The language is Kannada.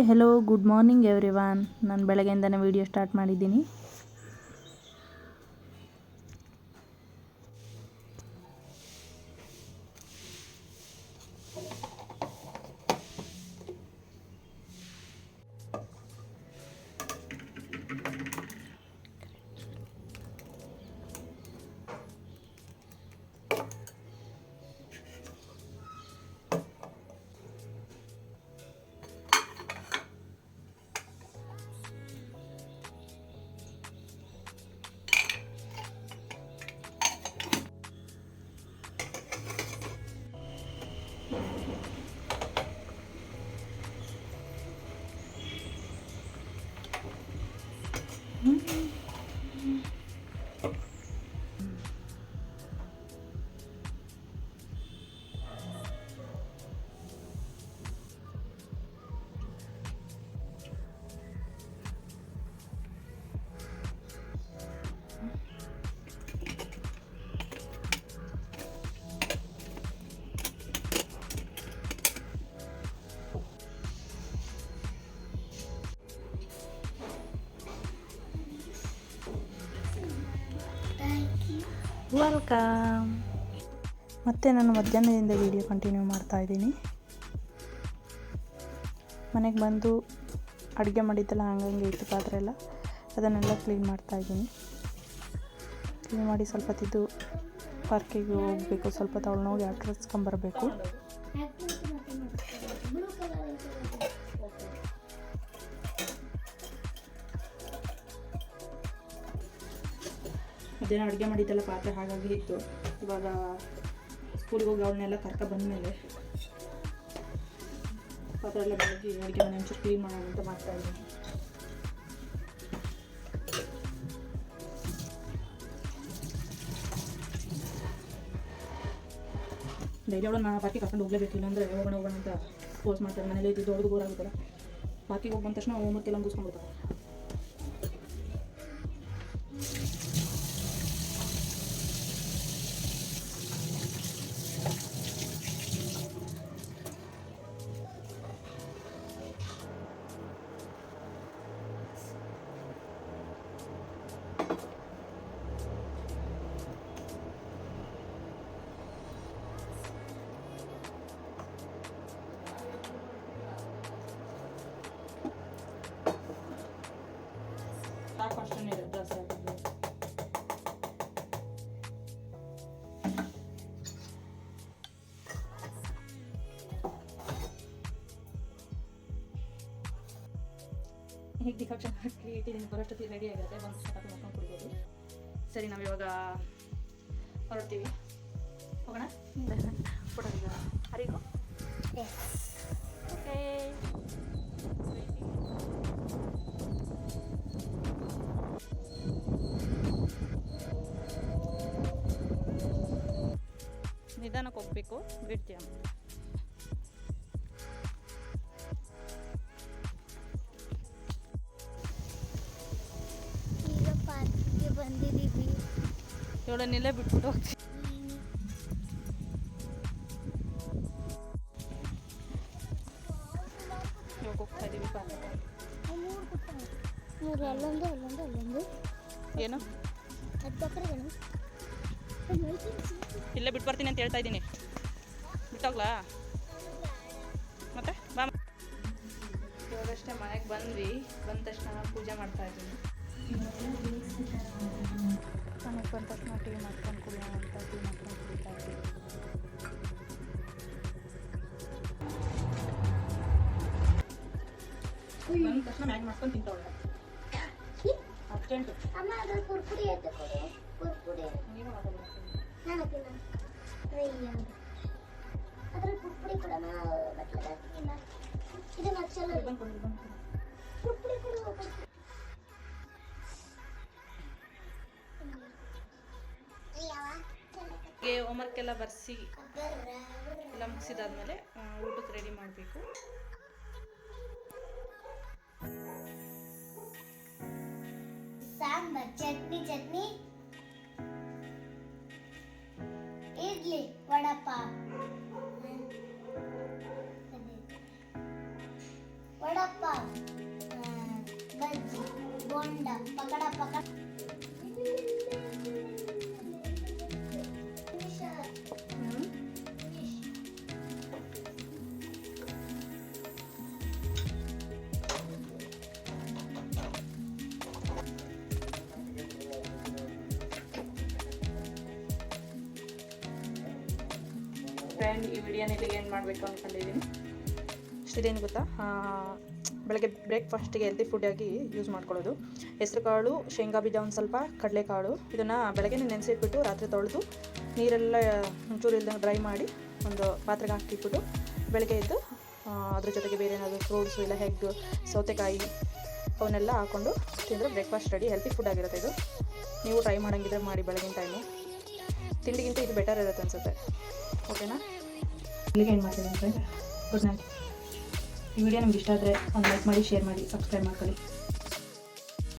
Hello good morning everyone. ನಾನು ಬೆಳಗ್ಗೆಯಿಂದನೇ ವೀಡಿಯೋ ಸ್ಟಾರ್ಟ್ ಮಾಡಿದ್ದೀನಿ. ವೆಲ್ಕಮ್. ಮತ್ತೆ ನಾನು ಮಧ್ಯಾಹ್ನದಿಂದ ವಿಡಿಯೋ ಕಂಟಿನ್ಯೂ ಮಾಡ್ತಾ ಇದ್ದೀನಿ. ಮನೆಗೆ ಬಂದು ಅಡುಗೆ ಮಾಡಿದ್ದೆಲ್ಲ ಹಂಗಂಗೆ ಇತ್ತು ಪಾತ್ರೆ ಎಲ್ಲ, ಅದನ್ನೆಲ್ಲ ಕ್ಲೀನ್ ಮಾಡ್ತಾಯಿದ್ದೀನಿ. ಕ್ಲೀನ್ ಮಾಡಿ ಸ್ವಲ್ಪ ತಿದ್ದು ಪಾರ್ಕಿಗೆ ಹೋಗಬೇಕು. ಸ್ವಲ್ಪ ತಗೊಳ್ಳೋಣ ಹೋಗಿ ಆಟರ್ಸ್ಕೊಂಬರ್ಬೇಕು. ಮಧ್ಯಾಹ್ನ ಅಡುಗೆ ಮಾಡಿದ್ದೆಲ್ಲ ಪಾತ್ರೆ ಹಾಗಾಗಿ ಇತ್ತು. ಇವಾಗ ಸ್ಕೂಲಿಗೆ ಹೋಗಿ ಅವಳನ್ನೆಲ್ಲ ಕರ್ಕ ಬಂದಮೇಲೆ ಪಾತ್ರೆ ಎಲ್ಲ ಬೆಳಗ್ಗೆ ಅಡುಗೆ ಮನೆ ಒಂಚೂರು ಕ್ಲೀನ್ ಮಾಡೋಣ ಅಂತ ಮಾಡ್ತಾಯಿದ್ದೀನಿ. ಡೈಲಿ ಅವಳು ನಾನು ಪಾರ್ಕಿಗೆ ಕರ್ಕೊಂಡು ಹೋಗಲೇಬೇಕು, ಇಲ್ಲಾಂದರೆ ಹೋಗೋಣ ಅಂತ ಫೋರ್ಸ್ ಮಾಡ್ತಾರೆ. ಮನೇಲಿ ಇದ್ದು ದೊಡ್ಡದು ಬೋರ್ ಆಗುತ್ತಲ್ಲ. ಪಾರ್ಕಿಗೆ ಹೋಗಿ ಬಂದ ತಕ್ಷಣ ಹೋಮ್ವರ್ಕ್ ಎಲ್ಲ ಮುಗಿಸ್ಕೊಂಡ್ಬಿಡ್ತಾರೆ. ಅಷ್ಟೇ ಜಾಸ್ತಿ ಆಗ್ತದೆ. ಹೀಗೆ ಡಿಕಾಕ್ಷನ್ ಹಾಕಿ ಇಟ್ಟಿದ್ದೀನಿ. ಬರೋಷ್ಟೊತ್ತಿಗೆ ರೆಡಿ ಆಗಿರುತ್ತೆ. ಬಂದು ಸ್ವಲ್ಪ ಮಾಡ್ಕೊಂಡು ಕುಡಿಬೋದು. ಸರಿ, ನಾವು ಇವಾಗ ಹೊರಡ್ತೀವಿ. ಹೋಗೋಣ. ಕೊಡೋಣ ಹರಿಗೋ. ಓಕೆ, ನಿಧಾನಕ್ಕೆ ಹೋಗ್ಬೇಕು. ಬಿಡ್ತೀಯ ಈಗ ಪಾರ್ಕಿಗೆ ಬಂದಿದ್ದೀವಿ. ಇವಳನ್ನೆಲ್ಲ ಬಿಟ್ಬಿಟ್ಟು ಹೋಗ್ತೀವಿ. ಇವಾಗ ಹೋಗ್ತಾ ಇದ್ದೀವಿ ಪಾರ್ಕ್. ಅಲ್ಲೊಂದು ಅಲ್ಲೊಂದು ಅಲ್ಲೊಂದು ಏನು ಅಡ್ಡಕ್ರೆ ಇಲ್ಲೇ ಬಿಟ್ಟು ಬರ್ತೀನಿ ಅಂತ ಹೇಳ್ತಾ ಇದ್ದೀನಿ. ಬಿಟ್ಟೋಗ್ಲಾ? ಮತ್ತೆ ಬಾ. ಇವಾಗಷ್ಟೇ ಮನೆಗೆ ಬಂದ್ವಿ. ಬಂದ ತಕ್ಷಣ ಪೂಜೆ ಮಾಡ್ತಾ ಇದ್ದೀನಿ. ಮನೆಗೆ ಬಂದ ತಕ್ಷಣ ಟೀ ಮಾಡ್ಕೊಂಡು ಕುಡಿಯೋಣ ಅಂತ ಟೀ ಮಾಡ್ಕೊಂಡು ಕುಡಿತಾ ಇದ್ದೀನಿ. ಬಂದ ತಕ್ಷಣ ಮ್ಯಾಗಿ ಮಾಡ್ಕೊಂಡು ತಿಂತವಳ ಅರ್ಜೆಂಟು. ಅಮ್ಮ ಅದ್ರ ಕುರ್ಕುರಿ ಎತ್ತು ಕೊಡು. ಕುರ್ಕುರಿ ನೀನು ಮಾಡೋದು ನಾನು ಅದ್ರ ಕುರ್ಕುರಿ ಕೂಡ ಬಟ್ಲ ಇದು ನಚ್ಚಲ್ಲ. ಕುರ್ಕುರಿ ಕೊಡು. ಹೋಮ್ವರ್ಕ್ ಎಲ್ಲ ಬರ್ಸಿ ಎಲ್ಲ ಮುಗಿಸಿದಾದ್ಮೇಲೆ ಊಟಕ್ಕೆ ರೆಡಿ ಮಾಡಬೇಕು. ಸಾಂಬಾರ್, ಚಟ್ನಿ, ಇಡ್ಲಿ, ವಡಪಾವ್. ವಡಪ್ಪ ಬಜ್ಜಿ ಬೋಂಡ ಪಕಡ ಪಕಡ ಫ್ರೆಂಡ್, ಈ ವಿಡಿಯೋನ ಇಲ್ಲಿಗೆ ಏನು ಮಾಡಬೇಕು ಅಂದ್ಕೊಂಡಿದ್ದೀನಿ. ಇದೇನು ಗೊತ್ತಾ, ಬೆಳಗ್ಗೆ ಬ್ರೇಕ್ಫಾಸ್ಟಿಗೆ ಹೆಲ್ತಿ ಫುಡ್ಡಾಗಿ ಯೂಸ್ ಮಾಡ್ಕೊಳ್ಳೋದು. ಹೆಸರು ಕಾಳು, ಶೇಂಗಾ ಬೀಜ, ಒಂದು ಸ್ವಲ್ಪ ಕಡಲೆಕಾಳು. ಇದನ್ನು ಬೆಳಗ್ಗೆ ನೆನೆಸಿಟ್ಬಿಟ್ಟು ರಾತ್ರಿ ತೊಳೆದು ನೀರೆಲ್ಲ ಒಂಚೂರು ಇಲ್ದಂಗೆ ಡ್ರೈ ಮಾಡಿ ಒಂದು ಪಾತ್ರೆಗೆ ಹಾಕಿಟ್ಬಿಟ್ಟು ಬೆಳಗ್ಗೆ ಎದ್ದು ಅದ್ರ ಜೊತೆಗೆ ಬೇರೆ ಏನಾದರೂ ಫ್ರೂಟ್ಸು ಇಲ್ಲ ಎಗ್, ಸೌತೆಕಾಯಿ ಅವನ್ನೆಲ್ಲ ಹಾಕ್ಕೊಂಡು ತಿಂದರೆ ಬ್ರೇಕ್ಫಾಸ್ಟ್ ರೆಡಿ. ಹೆಲ್ತಿ ಫುಡ್ ಆಗಿರುತ್ತೆ ಇದು. ನೀವು ಟ್ರೈ ಮಾಡೋಂಗಿದ್ರೆ ಮಾಡಿ. ಬೆಳಗಿನ ಟೈಮು ತಿಂಡಿಗಿಂತ ಇದು ಬೆಟರ್ ಇರುತ್ತೆ ಅನಿಸುತ್ತೆ. ಓಕೆನಾ? ಇಲ್ಲಿಗೆ ಏನು ಮಾಡ್ತೀನಿ ಫ್ರೆಂಡ್. Good night. ಈ ವಿಡಿಯೋ ನಿಮ್ಗೆ ಇಷ್ಟ ಆದರೆ ಒಂದು ಲೈಕ್ ಮಾಡಿ, ಶೇರ್ ಮಾಡಿ, ಸಬ್ಸ್ಕ್ರೈಬ್ ಮಾಡ್ಕೊಳ್ಳಿ.